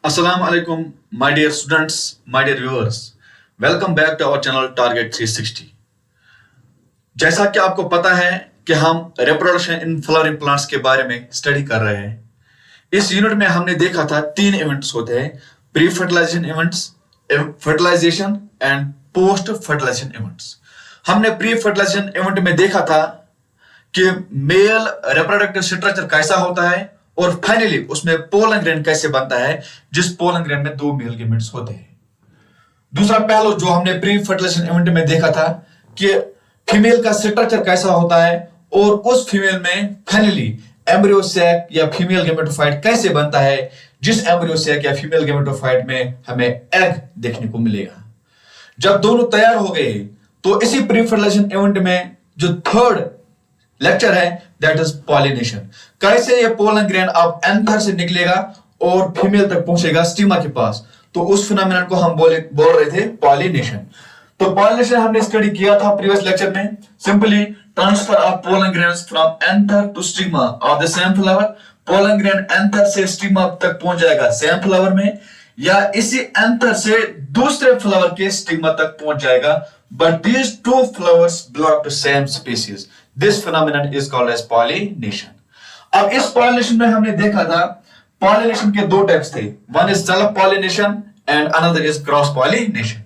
Assalamu alaikum, my dear students, my dear viewers. Welcome back to our channel Target 360. जैसा कि आपको पता है कि हम रिप्रोडक्शन इन फ्लावरिंग प्लांट्स के बारे में स्टडी कर रहे हैं। इस यूनिट में हमने देखा था 3 इवेंट्स होते हैं, pre fertilisation events, fertilisation and post fertilisation events. हमने प्री फर्टिलाइजेशन इवेंट में देखा था कि मेल रिप्रोडक्टिव स्ट्रक्चर कैसा होता है और फाइनली उसमें पोलन ग्रेन कैसे बनता है, जिस पोलन ग्रेन में 2 मेल गैमेट्स होते हैं। दूसरा पहलू जो हमने प्री फर्टिलाइजेशन इवेंट में देखा था कि फीमेल का स्ट्रक्चर कैसा होता है और उस फीमेल में फाइनली एम्ब्रियो सैक या फीमेल गैमेटोफाइट कैसे बनता है, जिस एम्ब्रियो सैक या फीमेल गैमेटोफाइट में हमें एग देखने को मिलेगा। जब दोनों तैयार हो गए तो इसी प्री फर्टिलाइजेशन इवेंट में जो थर्ड लेक्चर है दैट इज पॉलिनेशन। कैसे ये पोलन ग्रेन अब एंथर से निकलेगा और फीमेल तक पहुंचेगा स्टिग्मा के पास, तो उस फिनोमेनन को हम बोल रहे थे पॉलिनेशन। तो पॉलिनेशन हमने स्टडी किया था प्रीवियस लेक्चर में। Simply transfer of pollen grains from anther to stigma of the same flower. Pollen grain anther से स्टिग्मा तक पहुंच जाएगा सेम फ्लावर में, या इसी एंथर से दूसरे फ्लावर के स्टिग्मा तक पहुंच जाएगा, but these two flowers belong to same species. This phenomenon is called as pollination. अब इस पॉलिनेशन में हमने देखा था पॉलिनेशन के 2 टाइप्स थे, one is self pollination and another is cross pollination.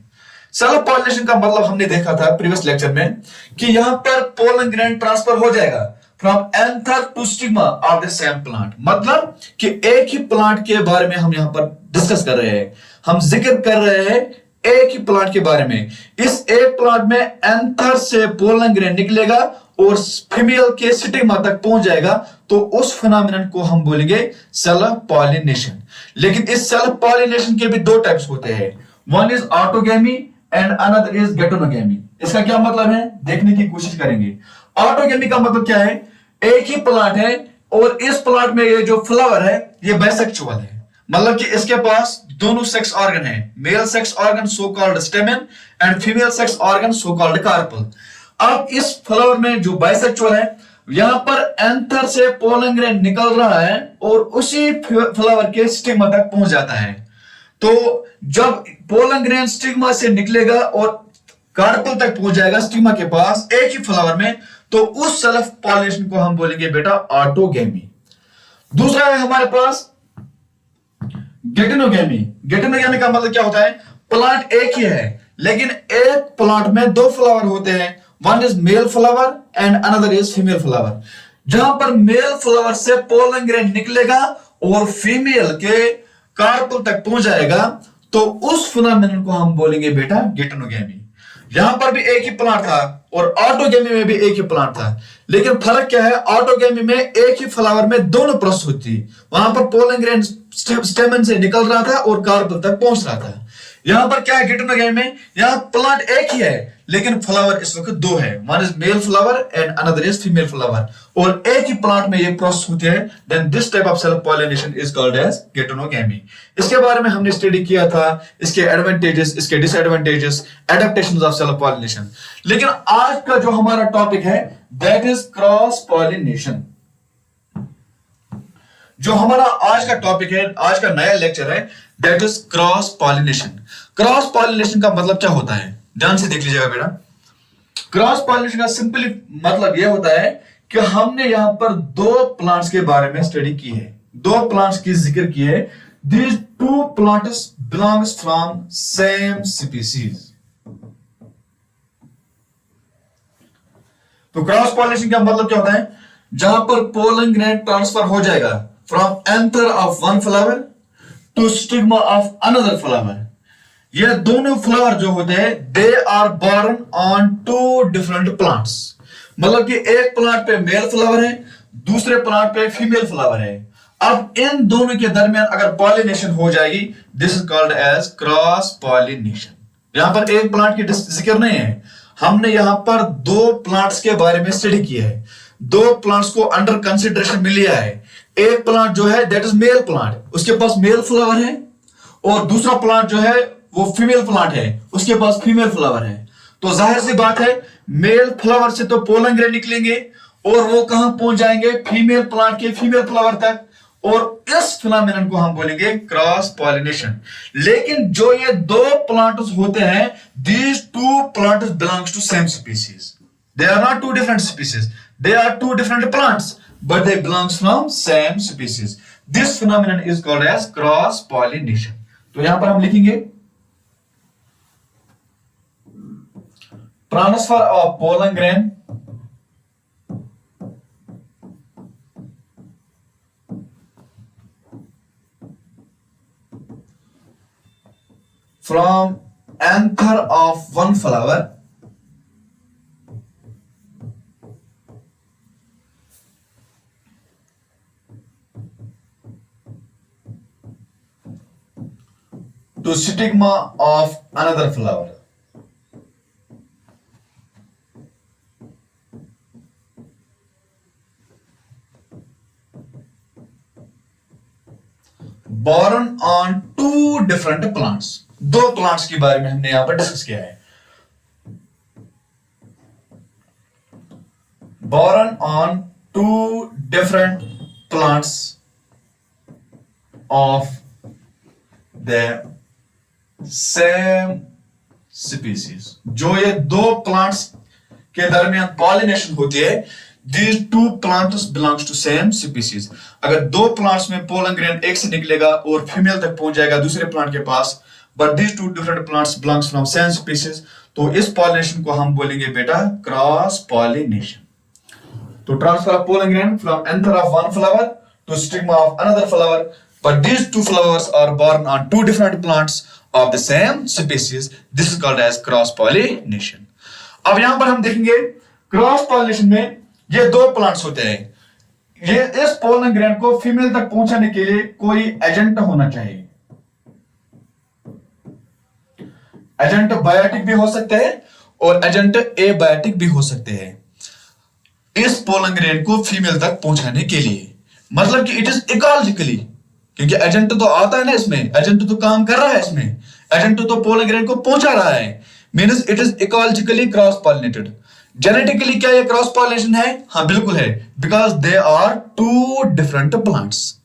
Self pollination का मतलब हमने देखा था प्रीवियस लेक्चर में कि यहां पर पोलन ग्रेन ट्रांसफर हो जाएगा from anther to stigma of the same plant. मतलब कि एक ही प्लांट के बारे में हम यहां पर डिस्कस कर रहे हैं, हम जिक्र कर रहे हैं एक ही प्लांट के बारे में। इस एक प्लांट में एंथर से पोलन ग्रेन निकलेगा और फीमेल के स्टिग्मा तक पहुंच जाएगा, तो उस फिनोमेनन को हम बोलेंगे सेल्फ पॉलिनेशन। लेकिन इस सेल्फ पॉलिनेशन के भी 2 टाइप्स होते हैं, one is autogamy and another is geitonogamy. इसका क्या मतलब है देखने की कोशिश करेंगे। ऑटोगैमी का मतलब क्या है, एक ही प्लांट है और इस प्लांट में ये जो फ्लावर है ये बाइसेक्सुअल है, मतलब कि इसके पास दोनों सेक्स ऑर्गन है, male sex organ so called stamen and female sex organ so called carpel. अब इस फ्लावर में जो बाइसेक्सुअल है, यहां पर एंथर से पोलन ग्रेन निकल रहा है और उसी फ्लावर के स्टिग्मा तक पहुंच जाता है। तो जब पोलन ग्रेन स्टिग्मा से निकलेगा और कार्पल तक पहुंच जाएगा स्टिग्मा के पास एक ही फ्लावर में, तो उस सेल्फ पॉलिनेशन को हम बोलेंगे बेटा ऑटोगैमी। दूसरा है हमारे पास गेटोनोगैमी। गेटोनोगैमी का मतलब क्या होता है, प्लांट एक ही है लेकिन एक प्लांट में 2 फ्लावर होते हैं, one is male flower and another is female flower. जहां पर मेल फ्लावर से पोलन ग्रेन निकलेगा और फीमेल के कार्पल तक पहुंच जाएगा, तो उस फिनोमेनन को हम बोलेंगे बेटा गेटोनोगैमी। यहां पर भी एक ही प्लांट था और ऑटोगैमी में भी एक ही प्लांट था, लेकिन फर्क क्या है, ऑटोगैमी में एक ही फ्लावर में दोनों प्रोसेस होती, वहां पर पोलन ग्रेन स्टेमन से निकल रहा था और कार्पल तक पहुंच रहा था। यहां पर क्या है गेटोनोगैमी में, यहां प्लांट एक ही है लेकिन फ्लावर इस वक्त 2 है, one is male flower and another is female flower, और एक ही प्लांट में ये प्रोसेस होती है। Then this type of self pollination is called as geitonogamy. इसके बारे में हमने स्टडी किया था, इसके एडवांटेजेस, इसके disadvantages, adaptations of self pollination. लेकिन आज का जो हमारा टॉपिक है दैट इज क्रॉस पॉलिनेशन। जो हमारा आज का टॉपिक है, आज का नया लेक्चर है that is cross pollination. Cross pollination का मतलब क्या होता है, ध्यान से देख लीजिएगा बेटा। क्रॉस पॉलिनेशन का सिंपली मतलब यह होता है कि हमने यहां पर 2 प्लांट्स के बारे में स्टडी की है, 2 प्लांट्स की जिक्र की है। These 2 plants belongs from same species। तो क्रॉस पॉलिनेशन का मतलब क्या होता है, जहां पर पोलन ग्रेन ट्रांसफर हो जाएगा from anther of one flower to stigma of another flower. ये दोनों फ्लावर जो होते हैं they are borne on 2 different plants. मतलब कि एक प्लांट पे मेल फ्लावर है, दूसरे प्लांट पे फीमेल फ्लावर है। अब इन दोनों के दरमियान अगर पॉलिनेशन हो जाएगी, this is called as cross pollination. यहां पर एक प्लांट की जिक्र नहीं है, हमने यहां पर 2 प्लांट्स के बारे में स्टडी किया है, 2 प्लांट्स को अंडर कंसिडरेशन में लिया है। एक प्लांट जो है दैट इज मेल प्लांट, उसके पास मेल फ्लावर है, और दूसरा प्लांट जो है वो फीमेल प्लांट है, उसके पास फीमेल फ्लावर है। तो जाहिर सी बात है मेल फ्लावर से तो पोलन ग्रेन निकलेंगे और वो कहां पहुंच जाएंगे, फीमेल प्लांट के फीमेल फ्लावर तक, और इस फिनोमेनन को हम बोलेंगे क्रॉस पॉलिनेशन। लेकिन जो ये दो प्लांट्स होते हैं, these two plants belongs to same species, they are not two different species, they are two different plants but they belongs from same species. This phenomenon is called as cross pollination. तो यहां पर हम लिखेंगे transfer of pollen grain from anther of one flower to stigma of another flower. Born on two different plants. दो plants के बारे में हमने यहां पर डिस्कस किया है। Born on two different plants of the same species. जो ये दो प्लांट्स के दरमियान पॉलिनेशन होती है, these two plants belongs to same species. अगर दो प्लांट्स में पोलन ग्रेन एक से निकलेगा और फीमेल तक पहुंच जाएगा दूसरे प्लांट के पास, but these two different plants belongs from same species, तो इस पॉलिनेशन को हम बोलेंगे बेटा क्रॉस पॉलिनेशन। तो transfer of pollen grain from anther of one flower to stigma of another flower, but these two flowers are born on two different plants of the same species. This is called as cross pollination. अब यहां पर हम देखेंगे cross pollination में ये दो plants होते हैं, ये इस पोलन ग्रेन को फीमेल तक पहुंचाने के लिए कोई एजेंट होना चाहिए। एजेंट बायोटिक भी हो सकते हैं और एजेंट एबायोटिक भी हो सकते हैं इस पोलन ग्रेन को फीमेल तक पहुंचाने के लिए। मतलब कि इट इज इकोलॉजिकली, क्योंकि एजेंट तो आता है ना इसमें, एजेंट तो काम कर रहा है इसमें, एजेंट तो पोलन ग्रेन को पहुंचा रहा है, means it is ecologically cross pollinated. Genetically क्या ये क्रॉस पॉलिनेशन है? हाँ बिल्कुल है, because they are two different plants.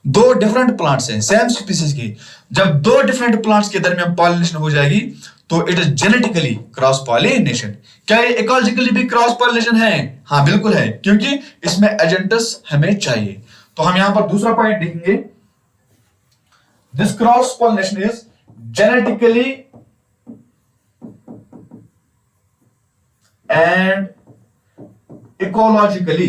दो डिफरेंट प्लांट्स हैं सेम स्पीसीज की। जब दो डिफरेंट प्लांट्स के दरमियान पॉलिनेशन हो जाएगी तो it is genetically cross pollination. क्या ये इकोलॉजिकली भी क्रॉस पॉलिनेशन है? हाँ बिल्कुल है, क्योंकि इसमें एजेंट्स हमें चाहिए। तो हम यहां पर दूसरा पॉइंट देखेंगे, this cross pollination is genetically and ecologically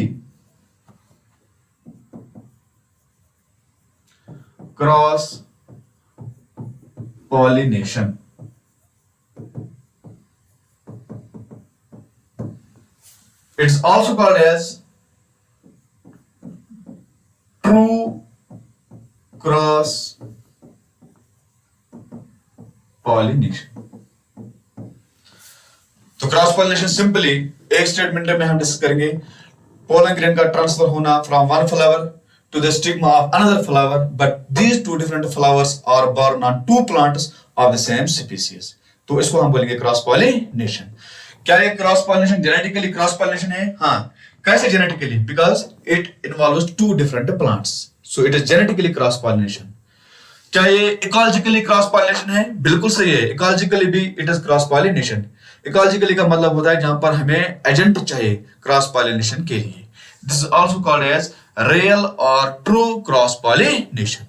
cross pollination. It's also called as true cross pollination. तो क्रॉस पॉलिनेशन सिंपली एक स्टेटमेंट में हम डिस्कस करेंगे, पोलन ग्रेन का ट्रांसफर होना from one flower to the stigma of another flower, but these two different flowers are borne on two plants of the same species. तो इसको हम बोलेंगे क्रॉस पॉलिनेशन। क्या ये cross pollination genetically cross pollination है? हाँ। कैसे genetically? Because it involves two different plants, so it is genetically cross pollination. क्या ये इकोलॉजिकली क्रॉस पॉलिनेशन है? बिल्कुल सही है, इकोलॉजिकली भी it is cross pollination. Ecologically का मतलब होता है जहां पर हमें एजेंट चाहिए क्रॉस पॉलिनेशन के लिए। This is also called as real और ट्रू क्रॉस पॉलिनेशन।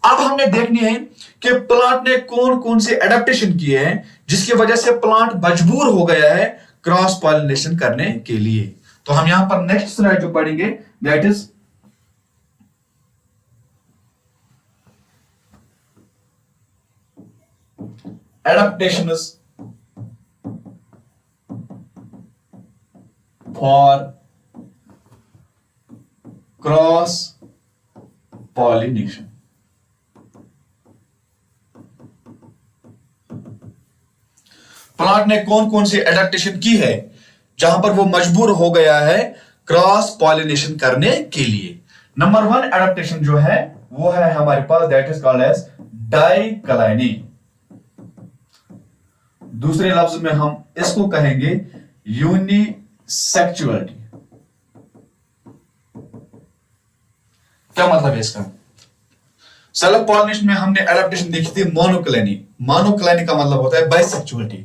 अब हमने देखनी है कि प्लांट ने कौन कौन से एडेप्टेशन किए हैं जिसकी वजह से प्लांट मजबूर हो गया है क्रॉस पॉलिनेशन करने के लिए। तो हम यहां पर नेक्स्ट स्लाइड जो पढ़ेंगे that is adaptations for cross pollination। Plant ने कौन कौन सी एडेप्टेशन की है जहां पर वो मजबूर हो गया है क्रॉस पॉलिनेशन करने के लिए। नंबर वन एडेप्टेशन जो है वो है हमारे पास दैट इज कॉल्ड एज डाइकलाइनी। दूसरे लफ्ज में हम इसको कहेंगे यूनिसेक्सुअलिटी। क्या मतलब है इसका? सेल्फ पॉलिनेशन में हमने एडेप्टेशन देखी थी मोनोक्लेनी। मोनोक्लेनी का मतलब होता है बाइसेक्सुअलिटी,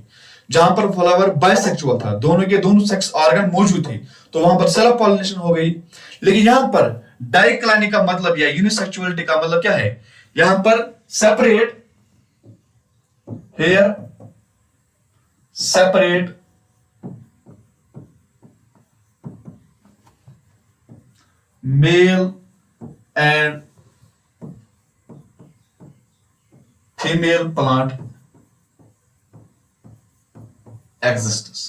जहां पर फ्लावर बाइसेक्सुअल था, दोनों के दोनों सेक्स ऑर्गन मौजूद थे, तो वहां पर सेल्फ पॉलिनेशन हो गई। लेकिन यहां पर डाइक्लानी का मतलब या यूनिसेक्सुअलिटी का मतलब क्या है? यहां पर separate here, separate male and female plant exists.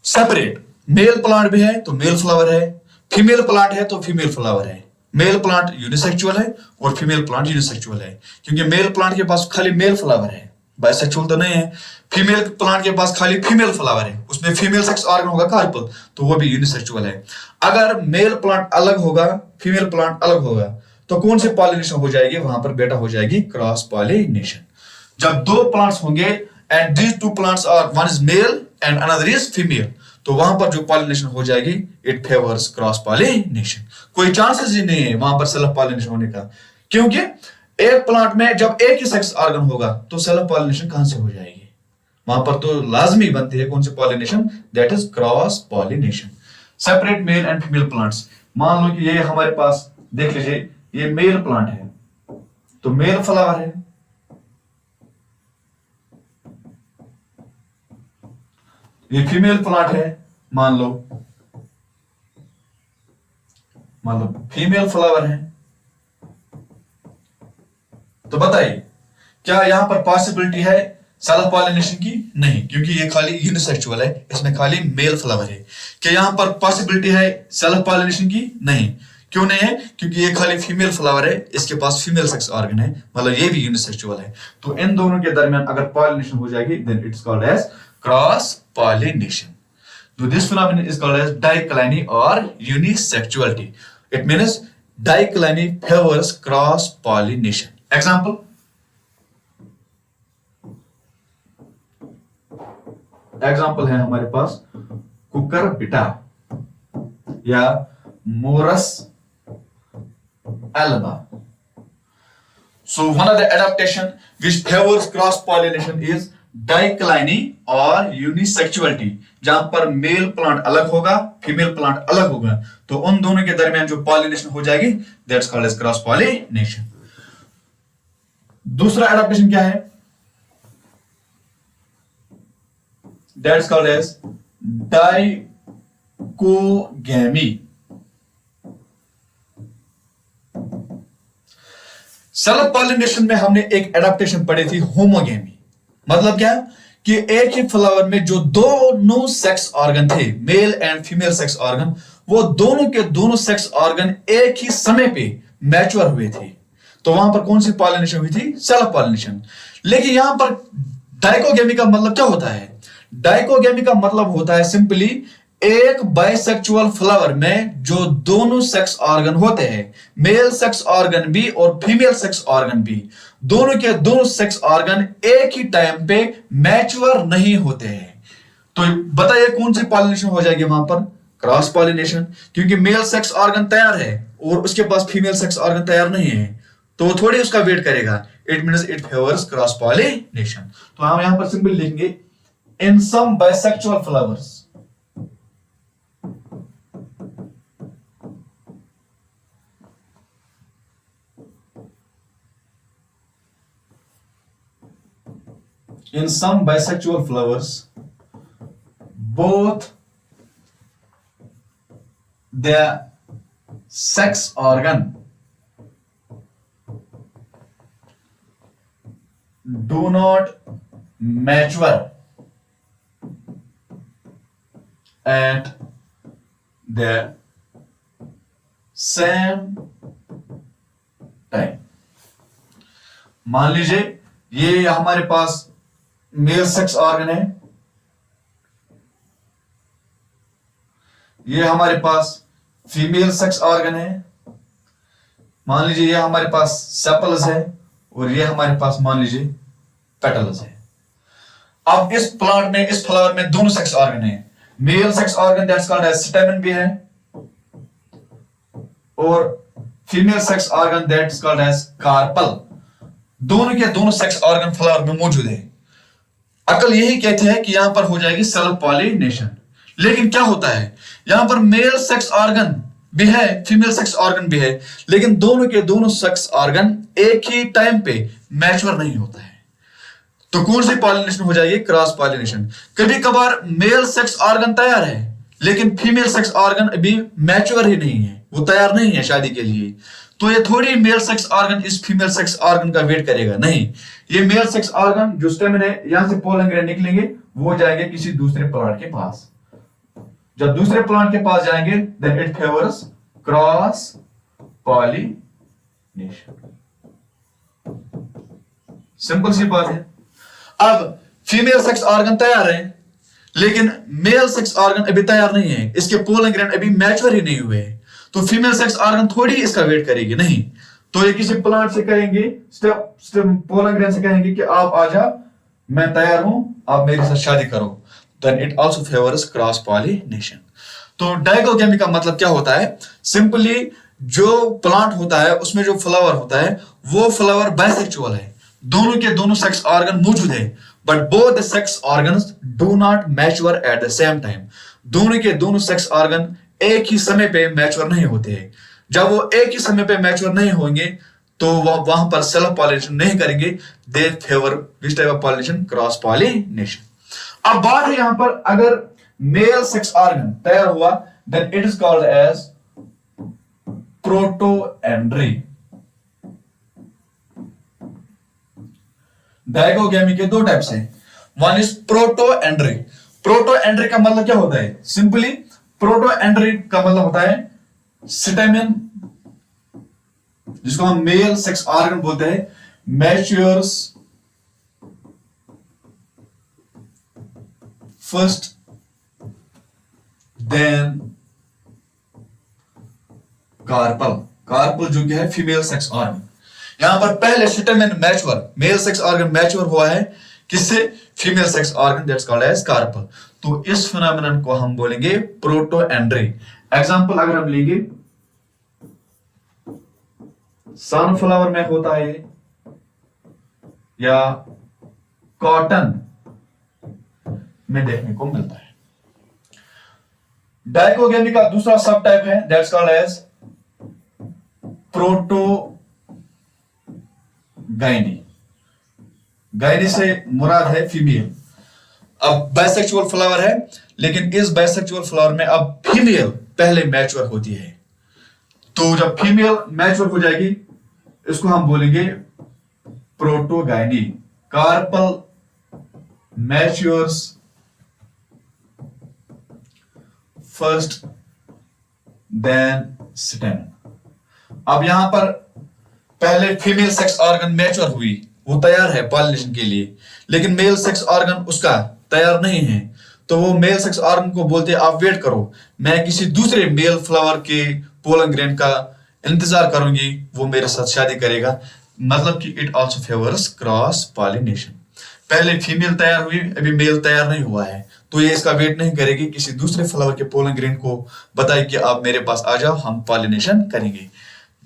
Separate male plant भी है तो मेल फ्लावर है, फीमेल प्लांट है तो फीमेल फ्लावर है। मेल प्लांट यूनिसेक्सुअल है और फीमेल प्लांट यूनिसेक्सुअल है, क्योंकि मेल प्लांट के पास खाली मेल फ्लावर है, बाइसेक्सुअल तो नहीं है। फीमेल प्लांट के पास खाली फीमेल फ्लावर है, उसमें फीमेल सेक्स ऑर्गन होगा कार्पल, तो वो भी यूनिसेक्सुअल है। अगर मेल प्लांट अलग होगा, फीमेल प्लांट अलग होगा, तो कौन सी पॉलिनेशन हो जाएगी? वहां पर बेटा हो जाएगी क्रॉस पॉलिनेशन। जब दो प्लांट्स होंगे and these two plants are, one is male and another is female, तो वहां पर जो पॉलिनेशन हो जाएगी इट फेवर्स क्रॉस पॉलिनेशन। कोई चांसेस ही नहीं है वहां पर सेल्फ पॉलिनेशन होने का, क्योंकि एक प्लांट में जब एक ही सेक्स ऑर्गन होगा तो सेल्फ पॉलिनेशन कहां से हो जाएगी? वहां पर तो लाजमी बनती है कौन सी pollination? That is cross pollination. Separate male and female plants. मान लो कि ये हमारे पास देख लीजिए, ये मेल प्लांट है तो मेल फ्लावर है, ये फीमेल प्लांट है, मान लो फीमेल फ्लावर है। तो बताइए क्या यहां पर पॉसिबिलिटी है सेल्फ पॉलिनेशन की? नहीं, क्योंकि ये खाली यूनिसेक्सुअल है, इसमें खाली मेल फ्लावर है। क्या यहां पर पॉसिबिलिटी है सेल्फ पॉलिनेशन की? नहीं। क्यों नहीं है? क्योंकि ये खाली फीमेल फ्लावर है, इसके पास फीमेल सेक्स ऑर्गन है, मतलब ये भी यूनिसेक्सुअल है। तो इन दोनों के दरमियान अगर पॉलिनेशन हो जाएगी then it's called as cross pollination. So this phenomenon is called as dichotomy or unisexuality. It means dichotomy favors cross pollination. Example. Example है हमारे पास कुकुरबिटा या Morris Elba. So one of the adaptation which favors cross pollination is dicliny और unisexuality, जहां पर male plant अलग होगा, female plant अलग होगा, तो उन दोनों के दरमियान जो पॉलिनेशन हो जाएगी that's called as cross pollination. दूसरा एडेप्टेशन क्या है? That's called as dichogamy. Self pollination में हमने एक एडेप्टेशन पढ़ी थी होमोगेमी. मतलब क्या? कि एक ही फ्लावर में जो दोनों सेक्स ऑर्गन थे, mail and female sex organ, वो दोनों के दोनों सेक्स ऑर्गन एक ही समय पे मैच्योर हुए थे, तो वहां पर कौन सी पॉलिनेशन हुई थी? Self pollination. लेकिन यहां पर डाइकोगेमी का मतलब क्या होता है? डाइकोगेमी का मतलब होता है सिंपली एक बाइसेक्सुअल फ्लावर में जो दोनों सेक्स ऑर्गन होते हैं, मेल सेक्स ऑर्गन भी और फीमेल सेक्स ऑर्गन भी, दोनों के दोनों सेक्स ऑर्गन एक ही टाइम पे मैच्योर नहीं होते हैं. तो बताइए कौन सी पॉलिनेशन हो जाएगी वहां पर? क्रॉस पॉलिनेशन, क्योंकि मेल सेक्स ऑर्गन तैयार है और उसके पास फीमेल सेक्स ऑर्गन तैयार नहीं है, तो वो थोड़ी उसका वेट करेगा. It means it favours cross pollination. तो हम यहां पर सिंपल लिखेंगे in some bisexual flowers, in some bisexual flowers both the sex organ do not mature at the same time. मान लीजिए ये हमारे पास मेल सेक्स ऑर्गन है, ये हमारे पास फीमेल सेक्स ऑर्गन है, मान लीजिए ये हमारे पास सेपल्स है और ये हमारे पास मान लीजिए पेटल्स है. अब इस प्लांट में, इस फ्लावर में दोनों सेक्स ऑर्गन है. Male sex organ that's called as stamen भी है और female sex organ that is called as carpel. दोनों के दोनों सेक्स ऑर्गन फ्लावर में मौजूद है। अकल यही कहते हैं कि यहां पर हो जाएगी सेल्फ पॉलिनेशन। लेकिन क्या होता है, यहां पर मेल सेक्स ऑर्गन भी है, फीमेल सेक्स ऑर्गन भी है, लेकिन दोनों के दोनों सेक्स ऑर्गन एक ही टाइम पे मैच्योर नहीं होता है। तो कौन सी पॉलिनेशन हो जाएगी, क्रॉस पॉलिनेशन। कभी कभार मेल सेक्स ऑर्गन तैयार है लेकिन फीमेल सेक्स ऑर्गन अभी मैच्योर ही नहीं है, वो तैयार नहीं है शादी के लिए। तो ये थोड़ी मेल सेक्स ऑर्गन इस फीमेल सेक्स ऑर्गन का वेट करेगा, नहीं, ये मेल सेक्स ऑर्गन जो स्टेमन है यहां से पोलन ग्रैंड निकलेंगे, वो जाएंगे किसी दूसरे प्लांट के पास। जब दूसरे प्लांट के पास जाएंगे then it favours cross pollination. Simple सी बात है। अब फीमेल सेक्स ऑर्गन तैयार है लेकिन मेल सेक्स ऑर्गन अभी तैयार नहीं है, इसके पोलन ग्रैंड अभी मैच्योर ही नहीं हुए हैं। तो फीमेल सेक्स ऑर्गन थोड़ी इसका वेट करेगी, नहीं। तो ये किसी प्लांट से कहेंगे, पोलन ग्रैंड से कहेंगे कि आप आ जा, मैं तैयार हूं, आप मेरे साथ शादी करो। Then it also favours cross pollination. तो डायगोगैमी का मतलब क्या होता है, सिंपली जो प्लांट होता है उसमें जो फ्लावर होता है वो फ्लावर बाइसेक्सुअल है, दोनों के दोनों सेक्स ऑर्गन मौजूद है, but both the sex organs do not mature at the same time. दोनों के दोनों सेक्स ऑर्गन एक ही समय पे मैच्योर नहीं होते हैं। जब वो एक ही समय पे मैच्योर नहीं होंगे तो वो वहां पर सेल्फ पॉलिनेशन नहीं करेंगे, they favour which type of pollination, cross pollination. अब बात है यहां पर अगर मेल सेक्स ऑर्गन तैयार हुआ then it is called as protandry. Dichogamy के दो टाइप्स हैं, वन इज प्रोटोएंड्री। प्रोटोएंड्री का मतलब क्या होता है, सिंपली प्रोटोएंड्री का मतलब होता है स्टेमेन, जिसको हम मेल सेक्स ऑर्गन बोलते हैं, matures first then carpel. Carpel जो कि है फीमेल सेक्स ऑर्गन। यहां पर पहले stamen mature, male sex organ mature हुआ है किससे, female sex organ, that's called as carpel. तो इस फिनोमेनन को हम बोलेंगे प्रोटोएंड्री। एग्जांपल अगर हम लेंगे, सनफ्लावर में होता है या कॉटन में देखने को मिलता है। डायगोगैमी का दूसरा सब टाइप है that's called as protogyny. Gyny से मुराद है फीमेल। अब बाइसेक्सुअल फ्लावर है लेकिन इस बाइसेक्सुअल फ्लावर में अब फीमेल पहले मैच्योर होती है। तो जब फीमेल मैच्योर हो जाएगी इसको हम बोलेंगे protogyny. Carpel matures first then stamen. अब यहां पर पहले फीमेल सेक्स ऑर्गन मैच्योर हुई, वो तैयार है पॉलिनेशन के लिए, लेकिन मेल सेक्स ऑर्गन उसका तैयार नहीं है। तो वो मेल सेक्स ऑर्गन को बोलते हैं आप वेट करो, मैं किसी दूसरे मेल फ्लावर के पोलन ग्रेन का इंतजार करूंगी, वो मेरे साथ शादी करेगा। मतलब कि it also favours cross pollination. पहले फीमेल तैयार हुई, अभी मेल तैयार नहीं हुआ है, तो ये इसका वेट नहीं करेगी, किसी दूसरे फ्लावर के पोलन ग्रेन को बताए कि आप मेरे पास आ जाओ, हम पॉलिनेशन करेंगे।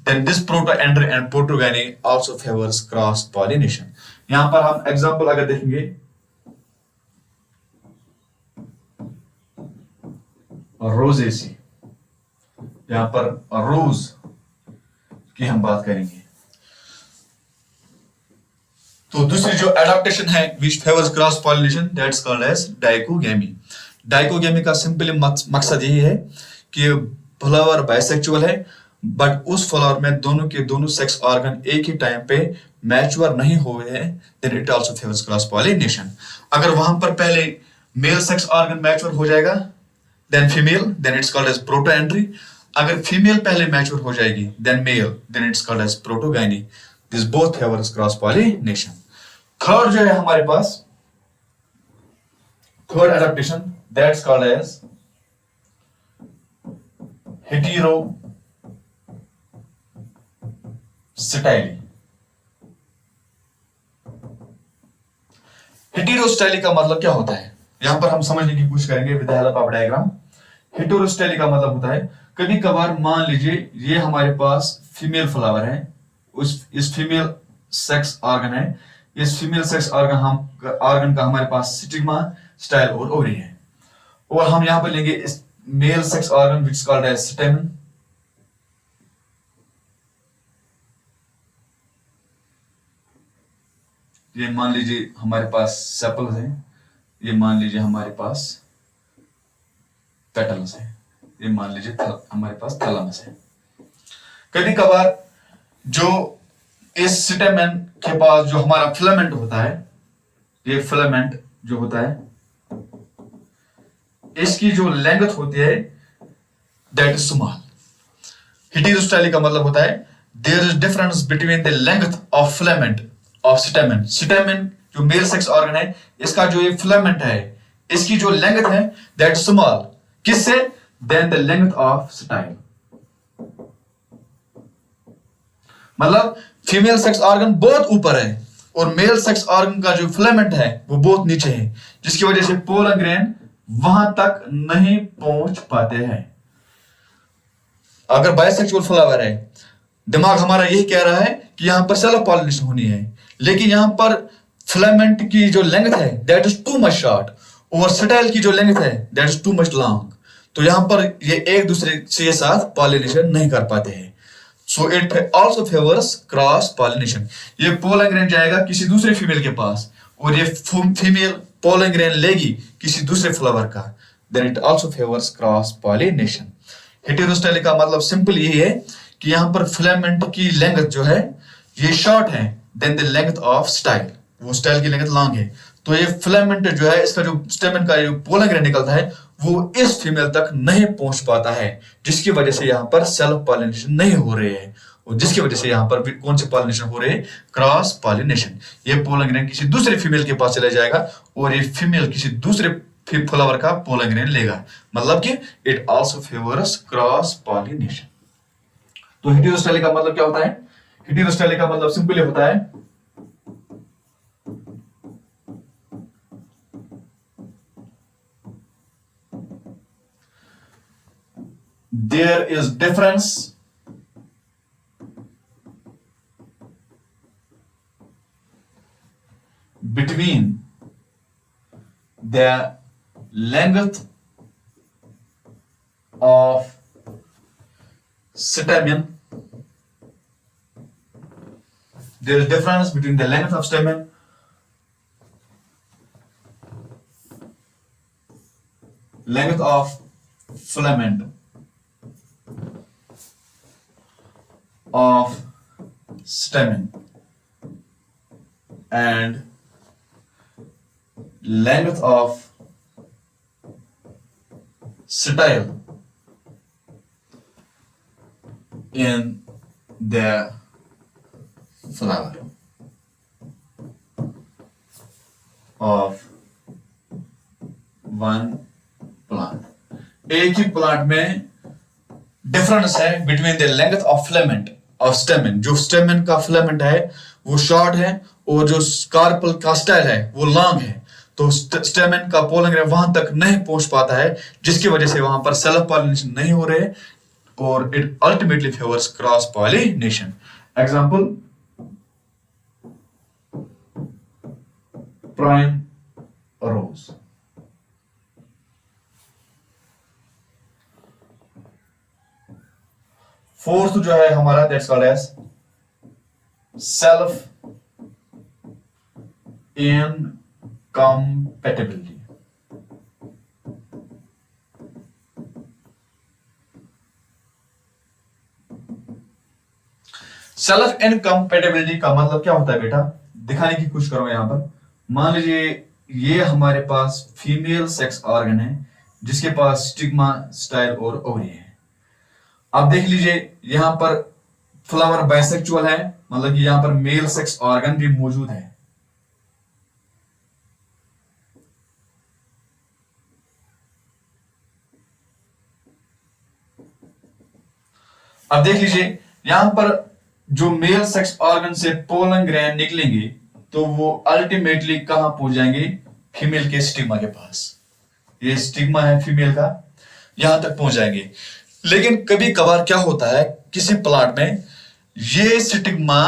Then this protoandry and protogamy also favors cross pollination. यहां पर हम एग्जांपल अगर देखेंगे, रोजेसी, यहां पर रोज की हम बात करेंगे। तो दूसरी जो एडाप्टेशन है which favors cross pollination that's called as dichogamy. Dichogamy का सिंपली मकसद यही है कि फ्लावर बाइसेक्सुअल है बट उस फ्लावर में दोनों के दोनों सेक्स ऑर्गन एक ही टाइम पे मैच्योर नहीं हुए हैं, then it also favours cross pollination. अगर वहां पर पहले मेल सेक्स ऑर्गन मैच्योर हो जाएगा then female, then it's called as protandry. अगर फीमेल पहले मैच्योर हो जाएगी then male, then it's called as protogyny. This both favours cross pollination. Third जो है हमारे पास, third adaptation that's called as heterostyly. Heterostyly का मतलब क्या होता है, यहां पर हम समझने की कोशिश करेंगे with the help of diagram. हेटेरोस्टाइली का मतलब होता है कभी कभार मान लीजिए ये हमारे पास फीमेल फ्लावर है, इस फीमेल सेक्स ऑर्गन है, इस फीमेल सेक्स ऑर्गन का हमारे पास स्टिग्मा, स्टाइल और ओवरी है, और हम यहां पर लेंगे इस male sex organ which is called as stamen. ये मान लीजिए हमारे पास सेपल्स है, ये मान लीजिए हमारे पास पेटल्स है, ये मान लीजिए हमारे पास थैलेमस है। कभी कभार जो इस स्टेमन के पास जो हमारा फिलामेंट होता है, ये फिलामेंट जो होता है इसकी जो लेंथ होती है दैट इज स्मॉल। हेटेरोस्टाइली का मतलब होता है there is difference between the length of filament of stamen. Stamen जो मेल सेक्स ऑर्गन है, इसका जो ये फिलामेंट है, इसकी जो लेंथ है दैट स्मॉल, किससे? Then the length of style. मतलब फीमेल सेक्स ऑर्गन बहुत ऊपर है और मेल सेक्स ऑर्गन का जो फिलामेंट है वो बहुत नीचे है, जिसकी वजह से पोलन ग्रेन वहां तक नहीं पहुंच पाते हैं। अगर बायसेक्सुअल फ्लावर है, दिमाग हमारा यही कह रहा है कि यहां पर सेल्फ पॉलिनेशन होनी है, लेकिन यहां पर फिलामेंट की जो लेंथ है that is too much short और स्टाइल की जो लेंथ है that is too much long. तो यहां पर ये एक दूसरे से साथ पॉलिनेशन नहीं कर पाते हैं। सो it also favours cross pollination. ये पोलन ग्रेन जाएगा किसी दूसरे फीमेल के पास और ये फीमेल पोलन ग्रेन लेगी किसी दूसरे फ्लावर का, then it also favours cross pollination. Heterostyle का मतलब सिंपल यही है कि यहां पर फिलामेंट की लेंथ जो है ये शॉर्ट है then the length of style, वो स्टाइल की लेंथ लॉन्ग है। तो ये फिलामेंट जो है, इसका जो स्टेमन का जो पोलन ग्रेन निकलता है वो इस फीमेल तक नहीं पहुंच पाता है, जिसकी वजह से यहां पर सेल्फ पॉलिनेशन नहीं हो रहे हैं, और जिसकी वजह से यहां पर कौन से पॉलिनेशन हो रहे हैं? Cross pollination. ये पोलन ग्रेन किसी दूसरे फीमेल के पास चला जाएगा और ये फीमेल किसी दूसरे फ्लावर का पोलन ग्रेन लेगा, मतलब कि it also favours cross pollination. तो हेटेरोस्टाइल का मतलब क्या होता है? हेटेरोस्टाइल का मतलब सिंपली होता है there is difference between the length of stamen. There is difference between the length of stamen length of filament of stamen and length of style in the flower of one plant. एक ही plant में difference है between the length of filament of स्टेमन। जो स्टेमन का filament है वो short है और जो कार्पल का स्टाइल है वो लॉन्ग है, तो स्टेमन का पोलन ग्रेन वहां तक नहीं पहुंच पाता है, जिसकी वजह से वहां पर सेल्फ पॉलिनेशन नहीं हो रहे और it ultimately favours cross pollination. Example primrose. Fourth जो है हमारा that's called as self incompatibility. Self incompatibility का मतलब क्या होता है बेटा? दिखाने की कोशिश करो। यहां पर मान लीजिए ये हमारे पास फीमेल सेक्स ऑर्गन है जिसके पास स्टिग्मा, स्टाइल और ओवरी है। अब देख लीजिए यहां पर फ्लावर बाइसेक्सुअल है, मतलब कि यहां पर मेल सेक्स ऑर्गन भी मौजूद है। अब देख लीजिए यहां पर जो मेल सेक्स ऑर्गन से पोलन ग्रेन निकलेंगे तो वो अल्टीमेटली कहां पहुंच जाएंगे? फीमेल के स्टिग्मा के पास। ये स्टिग्मा है फीमेल का, यहां तक पहुंच जाएंगे। लेकिन कभी कभार क्या होता है किसी प्लांट में, ये स्टिग्मा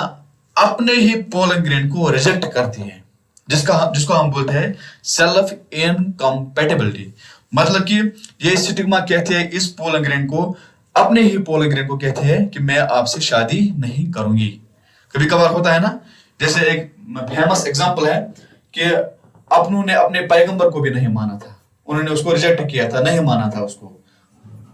अपने ही पोलन ग्रेन को रिजेक्ट करती है, जिसको हम बोलते हैं सेल्फ इनकम्पैटिबिलिटी। मतलब कि ये स्टिग्मा कहते हैं इस पोलन ग्रेन को, अपने ही पोलन ग्रेन को कहते हैं कि मैं आपसे शादी नहीं करूंगी। कभी कभार होता है ना, जैसे एक फेमस एग्जांपल है कि अपनों ने अपने पैगंबर को भी नहीं माना था, उन्होंने उसको रिजेक्ट किया था, नहीं माना था उसको,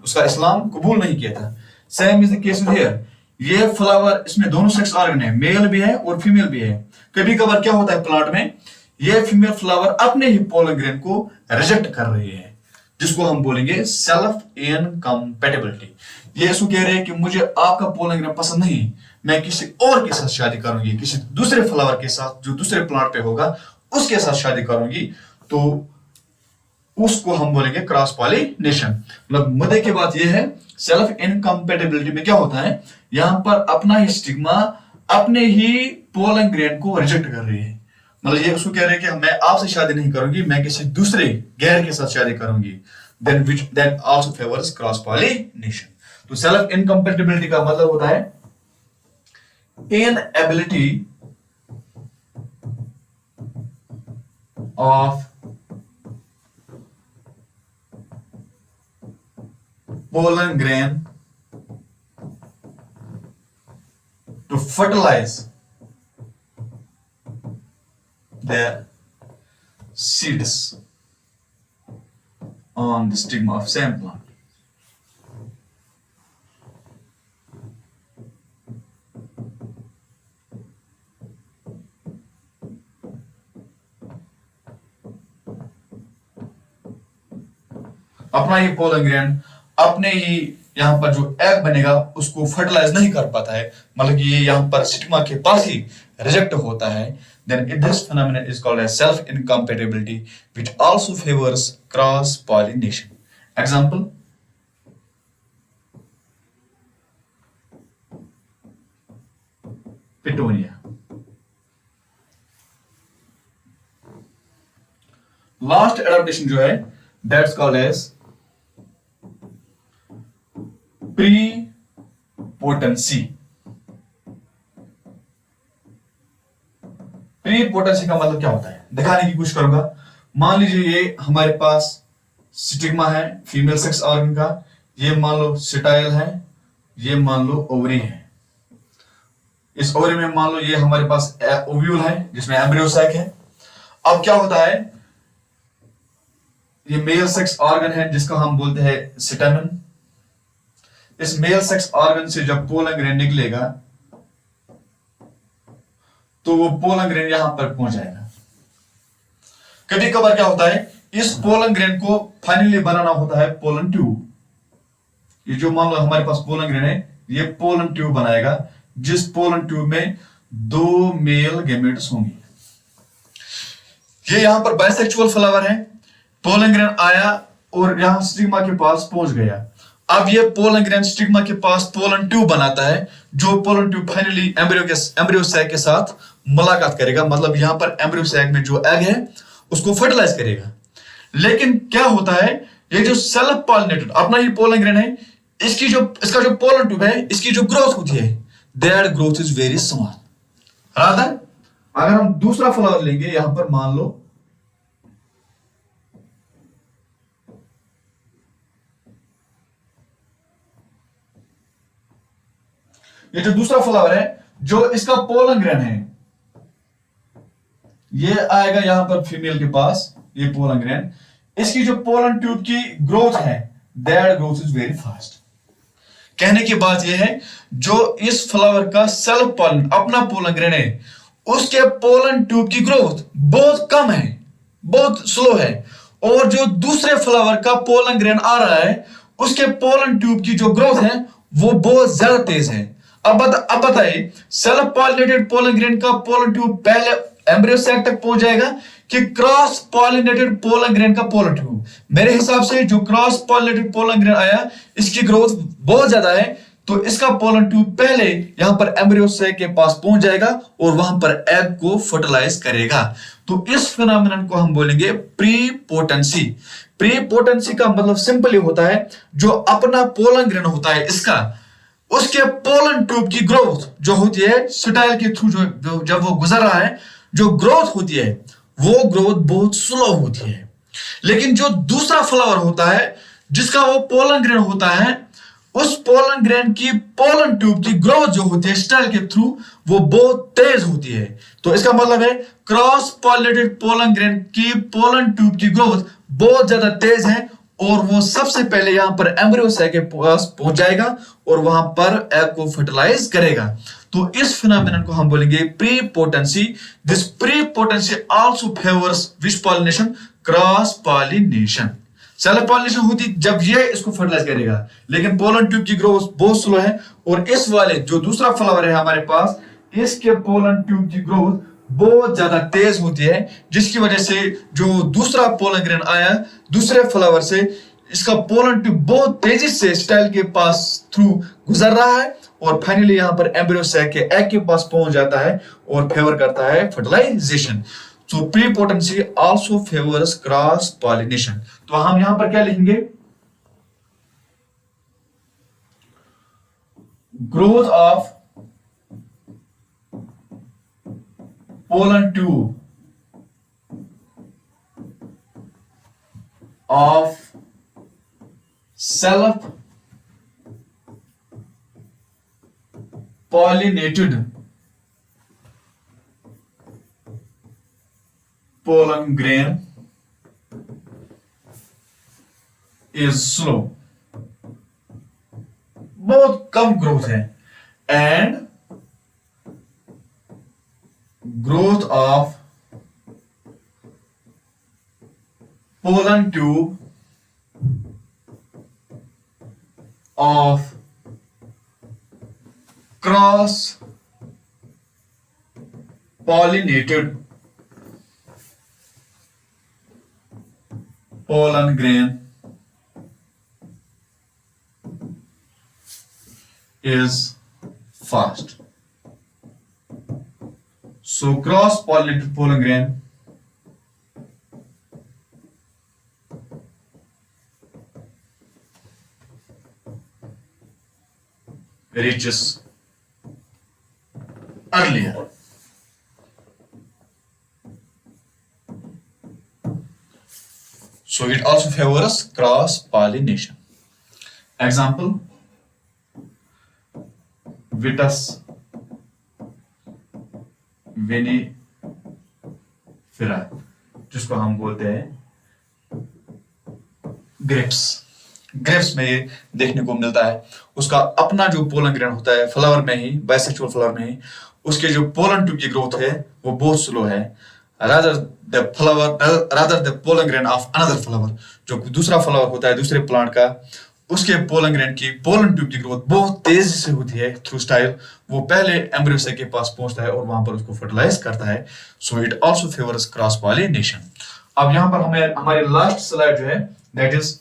उसका इस्लाम कबूल नहीं किया था। Same is the case here. ये फ्लावर, इसमें दोनों सेक्स ऑर्गन है, मेल भी है और फीमेल भी है। कभी कभार क्या होता है प्लांट में, ये फीमेल फ्लावर अपने ही पोलन ग्रेन को रिजेक्ट कर रही है, जिसको हम बोलेंगे सेल्फ इनकम्पैटिबिलिटी। ये इसको कह रहे हैं कि मुझे आपका पोलन ग्रेन पसंद नहीं, मैं किसी और के साथ शादी करूंगी, किसी दूसरे फ्लावर के साथ जो दूसरे प्लांट पे होगा उसके साथ शादी करूंगी। तो उसको हम बोलेंगे क्रॉस पॉलिनेशन। मतलब मुद्दे की बात यह है, सेल्फ इनकम्पैटिबिलिटी में क्या होता है, यहां पर अपना ही स्टिग्मा अपने ही पोलन ग्रेन को रिजेक्ट कर रही है। मतलब ये उसको कह रहे हैं कि मैं आपसे शादी नहीं करूंगी, मैं किसी दूसरे गैर के साथ शादी करूंगी। Then also favours cross pollination. तो सेल्फ इनकम्पैटिबिलिटी का मतलब होता है inability of pollen grain to fertilize their seeds on the stigma of same plant. अपना ही पोलन ग्रेन अपने ही यहां पर जो एग बनेगा उसको फर्टिलाइज नहीं कर पाता है, मतलब कि ये यहां पर स्टिग्मा के पास ही रिजेक्ट होता है। Then this phenomenon is called as self incompatibility which also favors cross pollination. Example, petunia. Last adaptation जो है that's called as prepotency. Prepotency का मतलब क्या होता है, दिखाने की कोशिश करूंगा। मान लीजिए ये हमारे पास स्टिग्मा है फीमेल सेक्स ऑर्गन का, ये मान लो स्टाइल है, ये मान लो ओवरी है। इस ओवरी में मान लो ये हमारे पास ओव्यूल है जिसमें एम्ब्रियो सैक है। अब क्या होता है, ये मेल सेक्स ऑर्गन है जिसको हम बोलते हैं स्टेमन। इस मेल सेक्स ऑर्गन से जब पोलन ग्रेन निकलेगा तो वो पोलन ग्रेन यहां पर पहुंच जाएगा। कभी कभार क्या होता है, इस पोलन ग्रेन को फाइनली बनाना होता है पोलन ट्यूब। ये जो मान लो हमारे पास पोलन ग्रेन है, ये पोलन ट्यूब बनाएगा, जिस पोलन ट्यूब में 2 मेल गैमेट्स होंगे। ये यहां पर बाइसेक्सुअल फ्लावर है, पोलन ग्रेन आया और यहां स्टिग्मा के पास पहुंच गया। अब ये पोलन ग्रेन स्टिग्मा के पास पोलन ट्यूब बनाता है, जो pollen tube finally embryo sac के साथ मुलाकात करेगा। मतलब यहां पर एम्ब्रियो सैक में जो एग है उसको फर्टिलाइज करेगा। लेकिन क्या होता है, ये जो सेल्फ पॉलिनेटेड अपना ही पोलन ग्रेन है, इसका जो पोलन ट्यूब है, इसकी जो ग्रोथ होती है, that growth is very small. Rather अगर हम दूसरा फ्लावर लेंगे, यहां पर मान लो ये जो दूसरा फ्लावर है, जो इसका पोलन ग्रेन है, ये आएगा यहां पर फीमेल के पास, ये पोलन ग्रेन। इसकी जो पोलन ट्यूब की ग्रोथ है, that growth is very fast. कहने की बात यह है, जो इस फ्लावर का सेल्फ पोलन अपना पोलन ग्रेन है, उसके पोलन ट्यूब की ग्रोथ बहुत कम है, बहुत स्लो है। और जो दूसरे फ्लावर का पोलन ग्रेन आ रहा है, उसके पोलन ट्यूब की जो ग्रोथ है वो बहुत ज्यादा तेज है। अब बताइए, सेल्फ पॉलिनेटेड पोलन ग्रेन का पोलन ट्यूब पहले एम्ब्रियो सैक तक पहुंच जाएगा कि क्रॉस पॉलिनेटेड पोलन ग्रेन का पोलन ट्यूब? मेरे हिसाब से जो क्रॉस पॉलिनेटेड पोलन ग्रेन आया, इसकी ग्रोथ बहुत ज्यादा है, तो इसका पोलन ट्यूब पहले यहां पर एम्ब्रियो सैक के पास पहुंच जाएगा और वहां पर एग को फर्टिलाइज करेगा। तो इस फिनोमेनन को हम बोलेंगे प्रीपोटेंसी। प्री पोटेंसी का मतलब सिंपली होता है जो अपना पोलन ग्रेन होता है इसका, उसके पोलन ट्यूब की ग्रोथ जो होती है स्टाइल के थ्रू, जब वो गुजर रहा है, जो ग्रोथ होती है वो ग्रोथ बहुत स्लो होती है। लेकिन जो दूसरा फ्लावर होता है जिसका वो पोलन ग्रेन होता है, उस पोलन ग्रेन की पोलन ट्यूब की ग्रोथ जो होती है स्टाइल के थ्रू वो बहुत तेज होती है। तो इसका मतलब है क्रॉस पॉलिनेटेड पोलन ग्रेन की पोलन ट्यूब की ग्रोथ बहुत ज्यादा तेज है और वो सबसे पहले यहां पर एम्ब्रियो साइक के पास पहुंच जाएगा और वहां पर एग को फर्टिलाइज करेगा। तो इस फिनोमेनन को हम बोलेंगे pre potency. This pre potency also favours which pollination, cross pollination. Self pollination होती जब ये इसको फर्टिलाइज करेगा, लेकिन पोलन ट्यूब की ग्रोथ बहुत स्लो है और इस वाले जो दूसरा फ्लावर है हमारे पास, इसके पोलन ट्यूब की ग्रोथ बहुत ज्यादा तेज होती है, जिसकी वजह से जो दूसरा पोलन ग्रेन आया दूसरे फ्लावर से, इसका पोलन ट्यूब बहुत तेजी से स्टाइल के पास थ्रू गुजर रहा है और फाइनली यहां पर एम्ब्रियो सैक के एग के पास पहुंच जाता है और फेवर करता है fertilisation. So prepotency also favors cross pollination। तो हम यहां पर क्या लिखेंगे, growth of pollen tube of self pollinated pollen grain is slow, बहुत कम ग्रोथ है, and growth of pollen tube of cross pollinated pollen grain is fast। So cross pollinated pollen grain reaches earlier। So it also favors cross pollination। Example, Vitis vinifera, जिसको हम बोलते हैं grapes. Grapes में ये देखने को मिलता है, उसका अपना जो पोलन ग्रेन होता है फ्लावर में ही, बाइसेक्सुअल फ्लावर में ही, उसके जो पोलन ट्यूब की ग्रोथ है वो बहुत स्लो है, rather the pollen grain of another flower, जो दूसरा फ्लावर होता है दूसरे प्लांट का, उसके पोलन ग्रेन की पोलन ट्यूब की ग्रोथ बहुत तेजी से होती है थ्रू स्टाइल, वो पहले एम्ब्रियो साइक के पास पहुंचता है और वहां पर उसको फर्टिलाइज करता है। So it also favours cross pollination. अब यहां पर हमें हमारी लास्ट स्लाइड जो है that is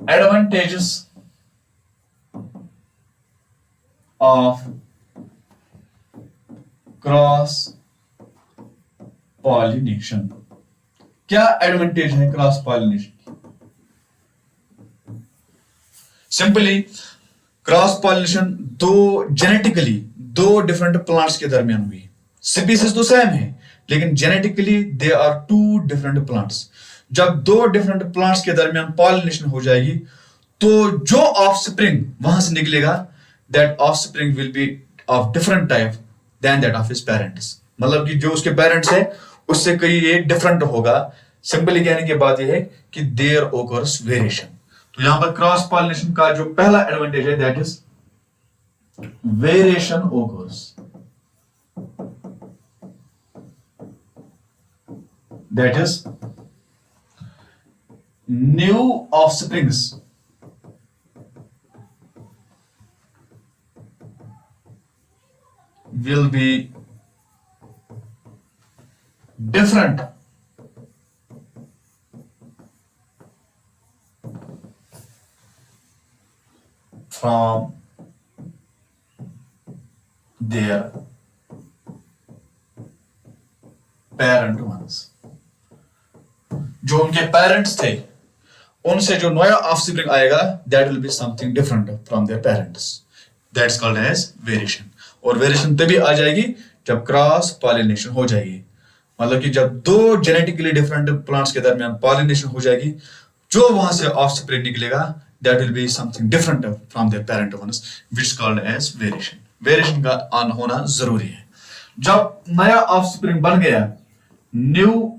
advantages of cross pollination. क्या एडवांटेज है cross pollination? Simply cross pollination genetically दो डिफरेंट प्लांट्स के दरमियान हुई। स्पीसीज तो सेम है लेकिन genetically they are two different plants. जब दो डिफरेंट प्लांट्स के दरमियान पॉलिनेशन हो जाएगी तो जो ऑफस्प्रिंग वहां से निकलेगा, that offspring will be of different type then that of his parents. मतलब कि जो उसके पेरेंट्स है उससे कहीं ये डिफरेंट होगा। सिंपली कहने की बात यह है कि देयर ओकर्स वेरिएशन। तो यहां पर क्रॉस पॉलिनेशन का जो पहला एडवांटेज है that is variation occurs, that is new offsprings will be different from their parent ones। जो उनके पेरेंट्स थे उनसे जो नया ऑफस्प्रिंग आएगा that will be something different from their parents, that's called as variation. और वेरिएशन तभी आ जाएगी जब क्रॉस पॉलिनेशन हो जाएगी, मतलब कि जब दो जेनेटिकली डिफरेंट प्लांट्स के दरमियान पॉलिनेशन हो जाएगी, जो वहां से ऑफस्प्रिंग निकलेगा that will be something different from their parent ones, which is called as variation. Variation का ऑन होना जरूरी है। जब नया ऑफस्प्रिंग बन गया, new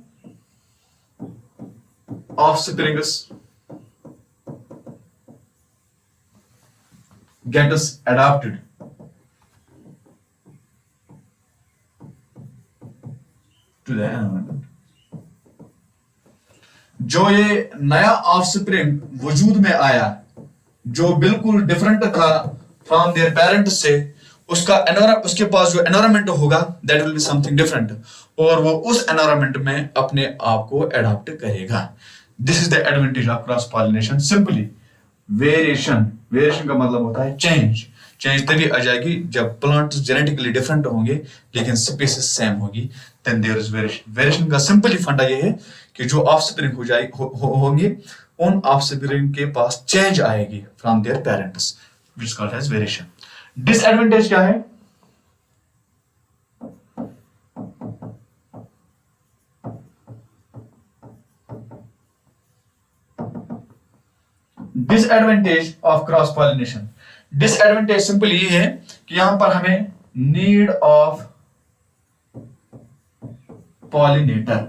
offsprings gets adapted to the environment। जो ये नया ऑफस्प्रिंग वजूद में आया जो बिल्कुल डिफरेंट था फ्रॉम देयर पेरेंट्स से, उसके पास जो एनवायरमेंट होगा that will be something different, और वो उस एनवायरमेंट में अपने आप को अडॉप्ट करेगा। This is the advantage of cross pollination. Simply variation का मतलब होता है चेंज तभी आ जाएगी जब प्लांट्स जेनेटिकली डिफरेंट होंगे लेकिन स्पीसीज सेम होगी, देन देयर इज वेरिएशन का सिंपली फंडा ये है कि जो ऑफस्प्रिंग होंगे उन ऑफस्प्रिंग के पास चेंज आएगी from their parents, which is called as variation. Disadvantage क्या है? Disadvantage of cross pollination. Disadvantage simple ये है कि यहां पर हमें नीड ऑफ पॉलिनेटर,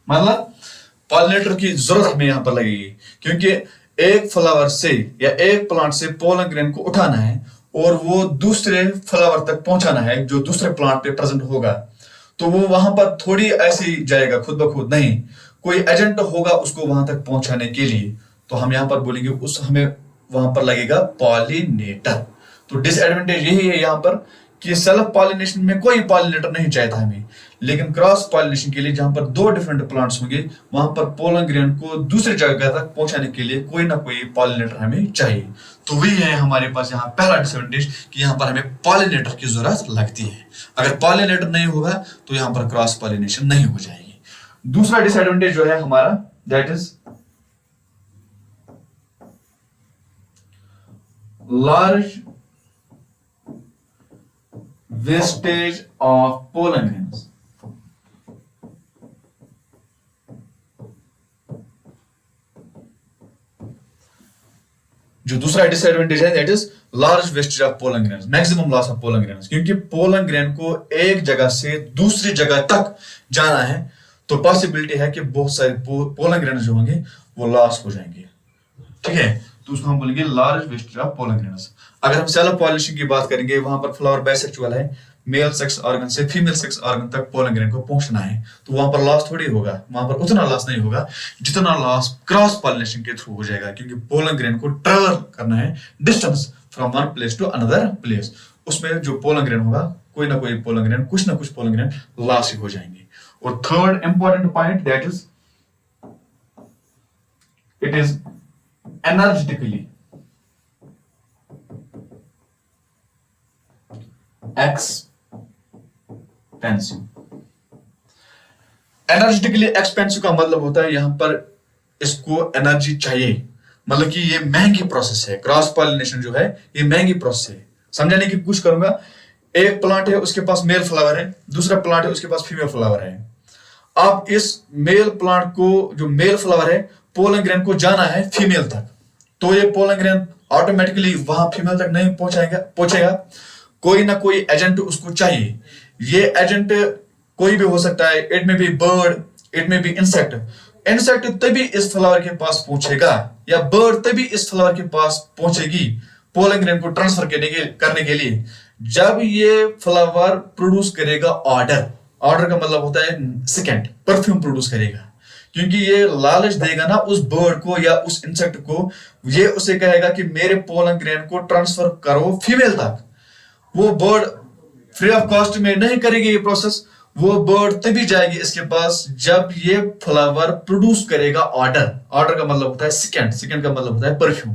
मतलब पॉलिनेटर की जरूरत हमें यहां पर लगेगी, क्योंकि एक फ्लावर से या एक प्लांट से पोलन ग्रेन को उठाना है और वो दूसरे फ्लावर तक पहुंचाना है जो दूसरे प्लांट पे प्रेजेंट होगा, तो वो वहां पर थोड़ी ऐसे जाएगा खुद ब खुद नहीं, कोई एजेंट होगा उसको वहां तक पहुंचाने के लिए, तो हम यहां पर बोलेंगे हमें वहां पर लगेगा पॉलिनेटर। तो डिसएडवांटेज यही है यहां पर कि सेल्फ पॉलिनेशन में कोई पॉलिनेटर नहीं चाहिए था हमें, लेकिन क्रॉस पॉलिनेशन के लिए जहां पर दो डिफरेंट प्लांट्स होंगे वहां पर पोलन ग्रेन को दूसरी जगह तक पहुंचाने के लिए कोई ना कोई पॉलिनेटर हमें चाहिए। तो वही है हमारे पास यहाँ पहला डिसएडवांटेज कि यहाँ पर हमें पॉलिनेटर की जरूरत लगती है। अगर पॉलिनेटर नहीं होगा तो यहाँ पर क्रॉस पॉलिनेशन नहीं हो जाएगी। दूसरा डिसएडवांटेज जो है हमारा that is large wastage of pollen grains. जो दूसरा डिसएडवांटेज है that is large wastage of pollen grains, maximum loss of pollen grains, क्योंकि पोलन ग्रेन को एक जगह से दूसरी जगह तक जाना है तो पॉसिबिलिटी है कि बहुत सारे पोलन ग्रेन्स जो होंगे वो लॉस हो जाएंगे। ठीक है, तो उसको हम बोलेंगे large wastage of pollen grains. अगर हम सेल्फ पॉलिनेशन की बात करेंगे, वहां पर फ्लावर बाइसेक्सुअल है, मेल सेक्स ऑर्गन से फीमेल सेक्स ऑर्गन तक पोलन ग्रेन को पहुंचना है, तो वहां पर लॉस थोड़ी होगा, वहां पर उतना लॉस नहीं होगा जितना लॉस क्रॉस पॉलिनेशन के थ्रू हो जाएगा, क्योंकि पोलन ग्रेन को ट्रेवल करना है distance from one place to another place. उसमें जो पोलन ग्रेन होगा कोई ना कोई पोलन ग्रेन, कुछ ना कुछ पोलन ग्रेन लॉस ही हो जाएंगे। और third important point that is it is energetically expensive. Energetically expensive का मतलब होता है यहां पर इसको एनर्जी चाहिए, मतलब कि ये महंगी प्रोसेस है। क्रॉस पॉलिनेशन जो है ये महंगी प्रोसेस है। समझाने की कोशिश करूंगा, एक प्लांट है उसके पास मेल फ्लावर है, दूसरा प्लांट है उसके पास फीमेल फ्लावर है। अब इस मेल प्लांट को जो मेल फ्लावर है पोलन ग्रेन को जाना है फीमेल तक, तो ये पोलन ग्रेन ऑटोमेटिकली वहां फीमेल तक नहीं पहुंचेगा, कोई ना कोई एजेंट उसको चाहिए। ये एजेंट कोई भी हो सकता है, इट में बी बर्ड, इट में बी इंसेक्ट। इंसेक्ट तभी इस फ्लावर के पास पहुंचेगा या बर्ड तभी इस फ्लावर के पास पहुंचेगी पोलन ग्रेन को ट्रांसफर करने के लिए जब ये फ्लावर प्रोड्यूस करेगा ऑर्डर का मतलब होता है सेकेंड, परफ्यूम प्रोड्यूस करेगा, क्योंकि ये लालच देगा ना उस बर्ड को या उस इंसेक्ट को, ये उसे कहेगा कि मेरे पोलन ग्रेन को ट्रांसफर करो फीमेल तक। वो बर्ड फ्री ऑफ कॉस्ट में नहीं करेगी ये प्रोसेस, वो बर्ड तभी जाएगी इसके पास जब ये फ्लावर प्रोड्यूस करेगा ऑर्डर का मतलब होता है सेकेंड का मतलब होता है परफ्यूम।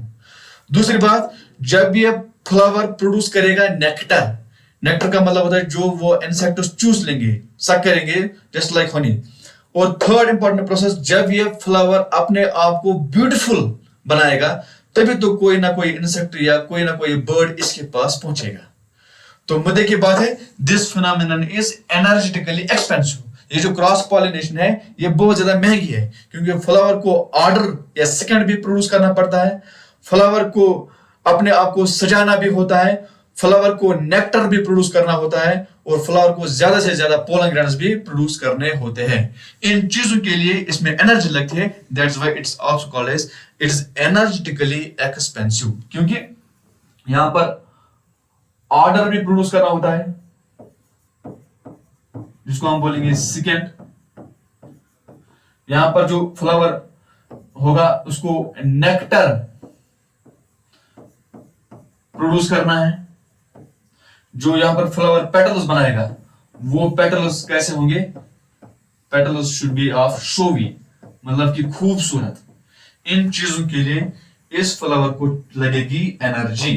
दूसरी बात, जब ये फ्लावर प्रोड्यूस करेगा नेक्टर नेक्टर का मतलब होता है जो वो इंसेक्ट्स चूस लेंगे, सक करेंगे, जस्ट लाइक हनी। और थर्ड इंपॉर्टेंट प्रोसेस, जब ये फ्लावर अपने आप को ब्यूटीफुल बनाएगा तभी तो कोई ना कोई इंसेक्ट या कोई ना कोई बर्ड इसके पास पहुंचेगा। तो मुद्दे की बात है, this phenomenon is energetically expensive. ये जो क्रॉस पॉलिनेशन है ये बहुत ज्यादा महंगी है, क्योंकि फ्लावर को ऑर्डर या सेकंड भी प्रोड्यूस करना पड़ता है, फ्लावर को अपने आप को सजाना भी होता है, फ्लावर को नेक्टर भी प्रोड्यूस करना होता है, और फ्लावर को ज्यादा से ज्यादा पोलन ग्रेन्स भी प्रोड्यूस करने होते हैं। इन चीजों के लिए इसमें एनर्जी लगती है, that's why it's also called as it is energetically expensive, क्योंकि यहां पर ऑर्डर भी प्रोड्यूस करना होता है, जिसको हम बोलेंगे सेकेंड। यहां पर जो फ्लावर होगा उसको नेक्टर प्रोड्यूस करना है। जो यहां पर फ्लावर पेटल्स बनाएगा वो पेटल्स कैसे होंगे, petals should be of showy, मतलब कि खूबसूरत। इन चीजों के लिए इस फ्लावर को लगेगी energy,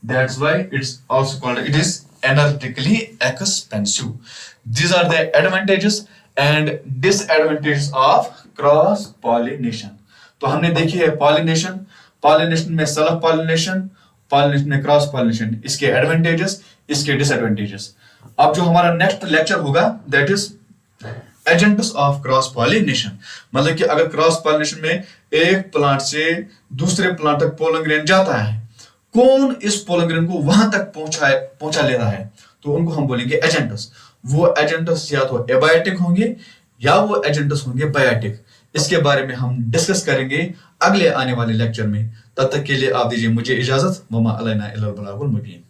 that's why it's also called it is energetically expensive. These are the advantages and disadvantages of cross pollination. तो हमने देखी है पॉलिनेशन, पॉलिनेशन में सेल्फ पॉलिनेशन, पॉलिनेशन में क्रॉस पॉलिनेशन, इसके एडवांटेजेस, इसके डिसएडवांटेजेस। अब जो हमारा नेक्स्ट लेक्चर होगा that is agents of cross pollination, मतलब कि अगर क्रॉस पॉलिनेशन में एक प्लांट से दूसरे प्लांट तक पोलन ग्रेन जाता है, कौन इस पोलन ग्रेन को वहां तक पहुंचा ले रहा है, तो उनको हम बोलेंगे एजेंट्स। वो एजेंट्स या तो एबायोटिक होंगे या वो एजेंट्स होंगे बायोटिक। इसके बारे में हम डिस्कस करेंगे अगले आने वाले लेक्चर में। तब तक के लिए आप दीजिए मुझे इजाजत। वमा अलैना इल्लल बलागुल मुबीन।